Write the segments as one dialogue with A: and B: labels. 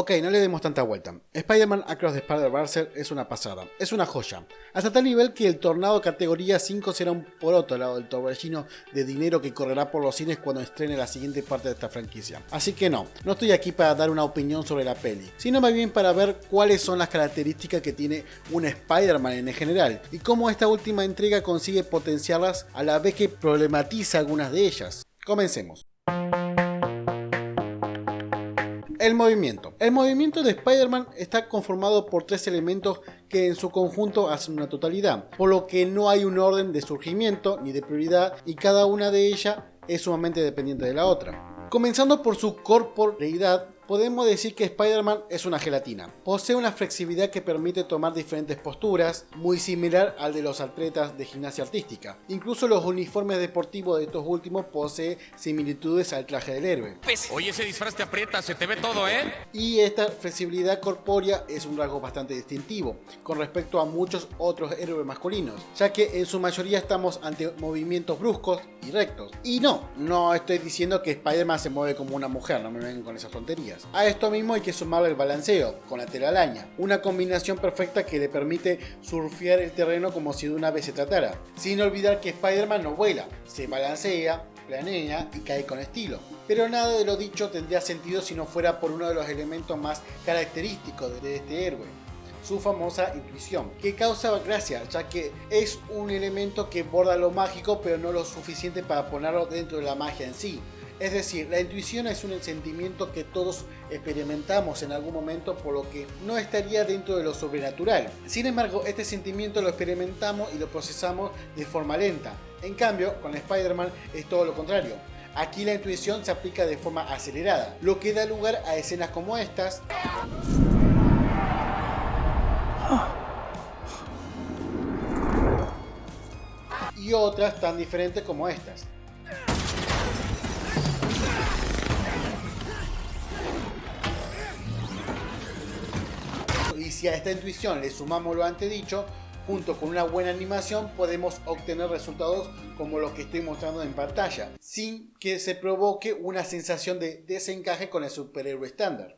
A: Ok, no le demos tanta vuelta. Spider-Man Across the Spider-Verse es una pasada, es una joya. Hasta tal nivel que el Tornado categoría 5 será un poroto al lado del torbellino de dinero que correrá por los cines cuando estrene la siguiente parte de esta franquicia. Así que no estoy aquí para dar una opinión sobre la peli, sino más bien para ver cuáles son las características que tiene un Spider-Man en general y cómo esta última entrega consigue potenciarlas a la vez que problematiza algunas de ellas. Comencemos. El movimiento. El movimiento de Spider-Man está conformado por 3 elementos que en su conjunto hacen una totalidad, por lo que no hay un orden de surgimiento ni de prioridad y cada una de ellas es sumamente dependiente de la otra. Comenzando por su corporeidad, podemos decir que Spider-Man es una gelatina. Posee una flexibilidad que permite tomar diferentes posturas, muy similar al de los atletas de gimnasia artística. Incluso los uniformes deportivos de estos últimos poseen similitudes al traje del héroe.
B: Oye, ese disfraz te aprieta, se te ve todo, ¿eh?
A: Y esta flexibilidad corpórea es un rasgo bastante distintivo con respecto a muchos otros héroes masculinos, ya que en su mayoría estamos ante movimientos bruscos y rectos. Y no estoy diciendo que Spider-Man se mueve como una mujer, no me vengan con esas tonterías. A esto mismo hay que sumarle el balanceo con la telaraña, una combinación perfecta que le permite surfear el terreno como si de una ave se tratara, sin olvidar que Spider-Man no vuela, se balancea, planea y cae con estilo. Pero nada de lo dicho tendría sentido si no fuera por uno de los elementos más característicos de este héroe, su famosa intuición, que causa gracia, ya que es un elemento que borda lo mágico pero no lo suficiente para ponerlo dentro de la magia en sí. Es decir, la intuición es un sentimiento que todos experimentamos en algún momento, por lo que no estaría dentro de lo sobrenatural. Sin embargo, este sentimiento lo experimentamos y lo procesamos de forma lenta. En cambio, con Spider-Man es todo lo contrario. Aquí la intuición se aplica de forma acelerada, lo que da lugar a escenas como estas y otras tan diferentes como estas. Y si a esta intuición le sumamos lo antedicho, junto con una buena animación podemos obtener resultados como los que estoy mostrando en pantalla, sin que se provoque una sensación de desencaje con el superhéroe estándar.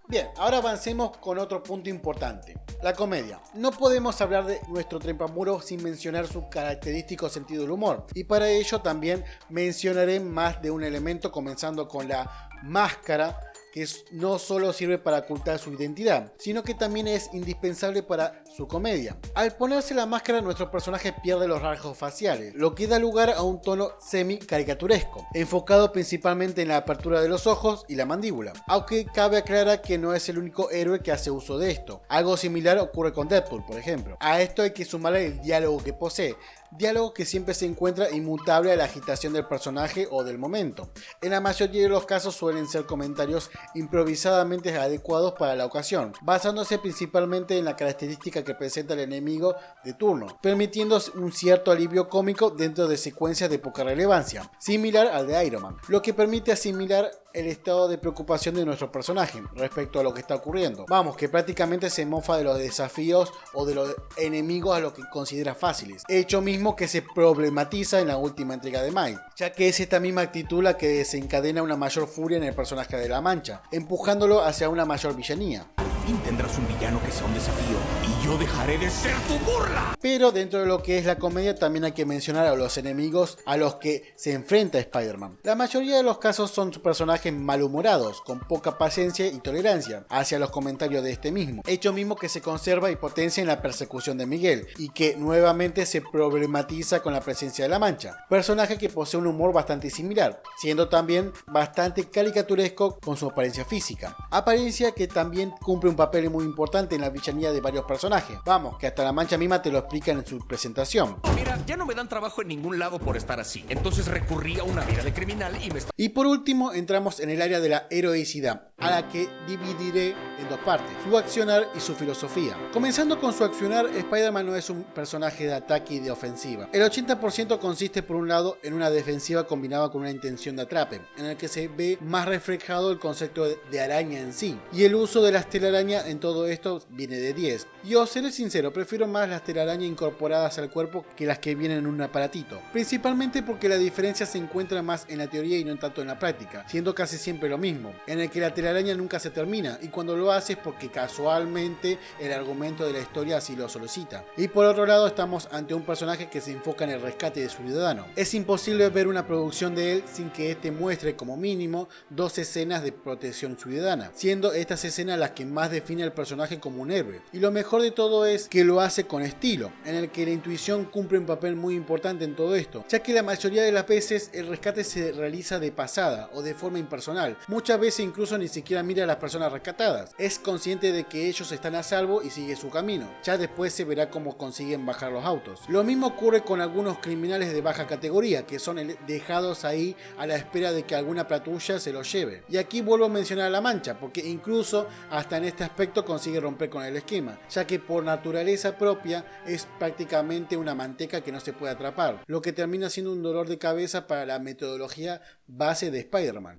A: Bien, ahora avancemos con otro punto importante, la comedia. No podemos hablar de nuestro trempamuros sin mencionar su característico sentido del humor, y para ello también mencionaré más de un elemento, comenzando con la máscara, que no solo sirve para ocultar su identidad, sino que también es indispensable para su comedia. Al ponerse la máscara, nuestro personaje pierde los rasgos faciales, lo que da lugar a un tono semi-caricaturesco, enfocado principalmente en la apertura de los ojos y la mandíbula. Aunque cabe aclarar que no es el único héroe que hace uso de esto. Algo similar ocurre con Deadpool, por ejemplo. A esto hay que sumarle el diálogo que posee, diálogo que siempre se encuentra inmutable a la agitación del personaje o del momento. En la mayoría de los casos suelen ser comentarios improvisadamente adecuados para la ocasión, basándose principalmente en la característica que presenta el enemigo de turno, permitiendo un cierto alivio cómico dentro de secuencias de poca relevancia, similar al de Iron Man, lo que permite asimilar el estado de preocupación de nuestro personaje respecto a lo que está ocurriendo. Vamos, que prácticamente se mofa de los desafíos o de los enemigos a los que considera fáciles, hecho mismo que se problematiza en la última entrega de Miles, ya que es esta misma actitud la que desencadena una mayor furia en el personaje de la Mancha, empujándolo hacia una mayor villanía.
B: Al fin tendrás un villano que sea un desafío y yo dejaré de ser tu burla.
A: Pero dentro de lo que es la comedia también hay que mencionar a los enemigos a los que se enfrenta Spider-Man. La mayoría de los casos son personajes malhumorados, con poca paciencia y tolerancia hacia los comentarios de este mismo, hecho mismo que se conserva y potencia en la persecución de Miguel, y que nuevamente se problematiza con la presencia de la Mancha, personaje que posee un humor bastante similar, siendo también bastante caricaturesco con su apariencia física, apariencia que también cumple un papel muy importante en la villanía de varios personajes. Vamos, que hasta la Mancha misma te lo explican en su presentación.
B: Mira, ya no me dan trabajo en ningún lado por estar así, entonces recurrí a una vida de criminal
A: y por último entramos en el área de la heroicidad, a la que dividiré en dos partes, su accionar y su filosofía. Comenzando con su accionar, Spider-Man no es un personaje de ataque y de ofensiva. El 80% consiste por un lado en una defensiva combinada con una intención de atrape, en el que se ve más reflejado el concepto de araña en sí, y el uso de las telarañas telaraña en todo esto viene de 10. Y os seré sincero, prefiero más las telarañas incorporadas al cuerpo que las que vienen en un aparatito. Principalmente porque la diferencia se encuentra más en la teoría y no tanto en la práctica, siendo casi siempre lo mismo, en el que la telaraña nunca se termina, y cuando lo hace es porque casualmente el argumento de la historia así lo solicita. Y por otro lado estamos ante un personaje que se enfoca en el rescate de su ciudadano. Es imposible ver una producción de él sin que este muestre como mínimo 2 escenas de protección ciudadana, siendo estas escenas las que más define al personaje como un héroe. Y lo mejor de todo es que lo hace con estilo, en el que la intuición cumple un papel muy importante en todo esto, ya que la mayoría de las veces el rescate se realiza de pasada o de forma impersonal. Muchas veces incluso ni siquiera mira a las personas rescatadas. Es consciente de que ellos están a salvo y sigue su camino. Ya después se verá cómo consiguen bajar los autos. Lo mismo ocurre con algunos criminales de baja categoría, que son dejados ahí a la espera de que alguna patrulla se los lleve. Y aquí vuelvo a mencionar a La Mancha, porque incluso hasta en este aspecto consigue romper con el esquema, ya que por naturaleza propia es prácticamente una manteca que no se puede atrapar, lo que termina siendo un dolor de cabeza para la metodología base de Spider-Man.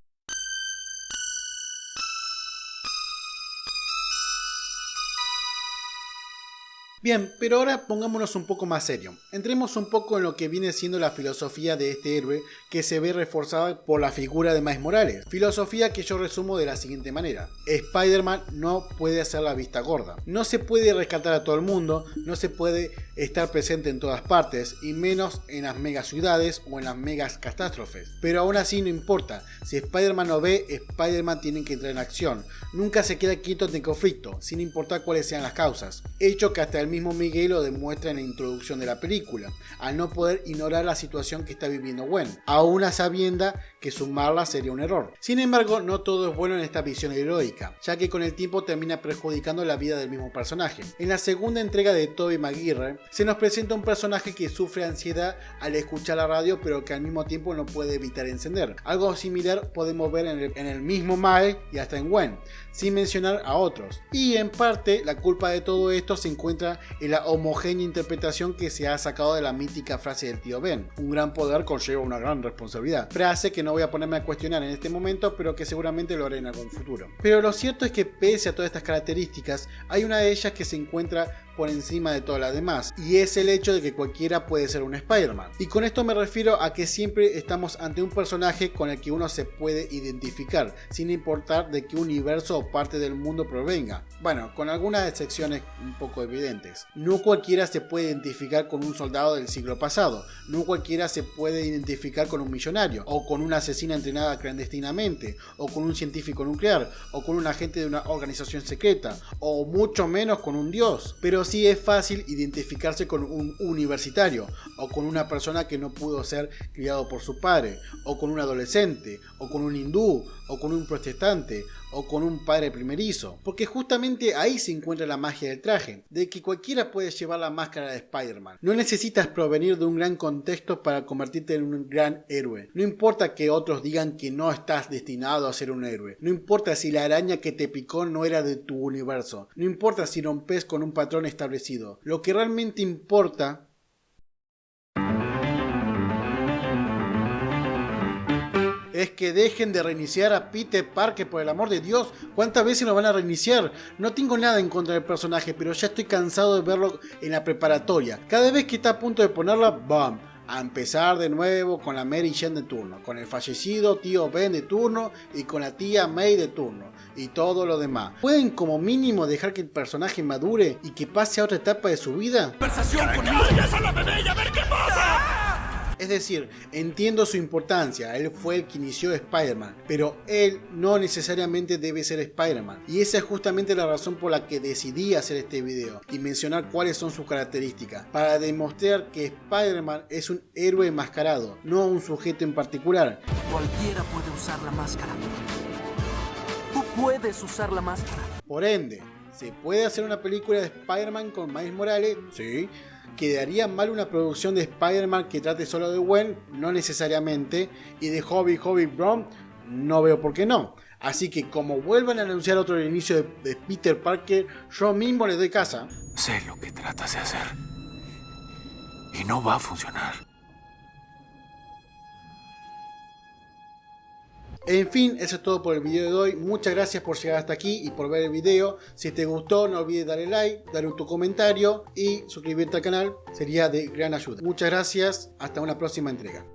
A: Bien, pero ahora pongámonos un poco más serio. Entremos un poco en lo que viene siendo la filosofía de este héroe, que se ve reforzada por la figura de Miles Morales. Filosofía que yo resumo de la siguiente manera: Spider-Man no puede hacer la vista gorda. No se puede rescatar a todo el mundo, no se puede estar presente en todas partes, y menos en las mega ciudades o en las megas catástrofes. Pero aún así no importa. Si Spider-Man no ve, Spider-Man tiene que entrar en acción. Nunca se queda quieto ante conflicto, sin importar cuáles sean las causas. Hecho que hasta el mismo Miguel lo demuestra en la introducción de la película, al no poder ignorar la situación que está viviendo Gwen, aún a sabienda que sumarla sería un error. Sin embargo, no todo es bueno en esta visión heroica, ya que con el tiempo termina perjudicando la vida del mismo personaje. En la segunda entrega de Tobey Maguire, se nos presenta un personaje que sufre ansiedad al escuchar la radio, pero que al mismo tiempo no puede evitar encender. Algo similar podemos ver en el mismo Miles y hasta en Gwen, sin mencionar a otros. Y en parte, la culpa de todo esto se encuentra en la homogénea interpretación que se ha sacado de la mítica frase del tío Ben: un gran poder conlleva una gran responsabilidad. Frase que no voy a ponerme a cuestionar en este momento, pero que seguramente lo haré en algún futuro. Pero lo cierto es que pese a todas estas características, hay una de ellas que se encuentra por encima de todas las demás, y es el hecho de que cualquiera puede ser un Spider-Man. Y con esto me refiero a que siempre estamos ante un personaje con el que uno se puede identificar, sin importar de qué universo o parte del mundo provenga. Bueno, con algunas excepciones un poco evidentes. No cualquiera se puede identificar con un soldado del siglo pasado, no cualquiera se puede identificar con un millonario, o con una asesina entrenada clandestinamente, o con un científico nuclear, o con un agente de una organización secreta, o mucho menos con un dios. Pero sí es fácil identificarse con un universitario, o con una persona que no pudo ser criado por su padre, o con un adolescente, o con un hindú, o con un protestante, o con un padre primerizo, porque justamente ahí se encuentra la magia del traje, de que cualquiera puede llevar la máscara de Spider-Man. No necesitas provenir de un gran contexto para convertirte en un gran héroe. No importa que otros digan que no estás destinado a ser un héroe. No importa si la araña que te picó no era de tu universo. No importa si rompes con un patrón establecido. Lo que realmente importa es que dejen de reiniciar a Peter Parker, por el amor de Dios. ¿Cuántas veces lo van a reiniciar? No tengo nada en contra del personaje, pero ya estoy cansado de verlo en la preparatoria. Cada vez que está a punto de ponerla, ¡bam!, a empezar de nuevo con la Mary Jane de turno, con el fallecido tío Ben de turno y con la tía May de turno y todo lo demás. ¿Pueden como mínimo dejar que el personaje madure y que pase a otra etapa de su vida?
B: ¡Conversación conmigo! ¡A la bebé y a ver qué pasa!
A: Es decir, entiendo su importancia, él fue el que inició Spider-Man, pero él no necesariamente debe ser Spider-Man. Y esa es justamente la razón por la que decidí hacer este video y mencionar cuáles son sus características, para demostrar que Spider-Man es un héroe enmascarado, no un sujeto en particular.
C: Cualquiera puede usar la máscara. Tú puedes usar la máscara.
A: Por ende, ¿se puede hacer una película de Spider-Man con Miles Morales? Sí. ¿Quedaría mal una producción de Spider-Man que trate solo de Gwen? No necesariamente. ¿Y de Hobby Brown? No veo por qué no. Así que como vuelvan a anunciar otro inicio de Peter Parker, yo mismo les doy casa.
D: Sé lo que tratas de hacer. Y no va a funcionar.
A: En fin, eso es todo por el video de hoy. Muchas gracias por llegar hasta aquí y por ver el video. Si te gustó, no olvides darle like, dar tu comentario y suscribirte al canal. Sería de gran ayuda. Muchas gracias. Hasta una próxima entrega.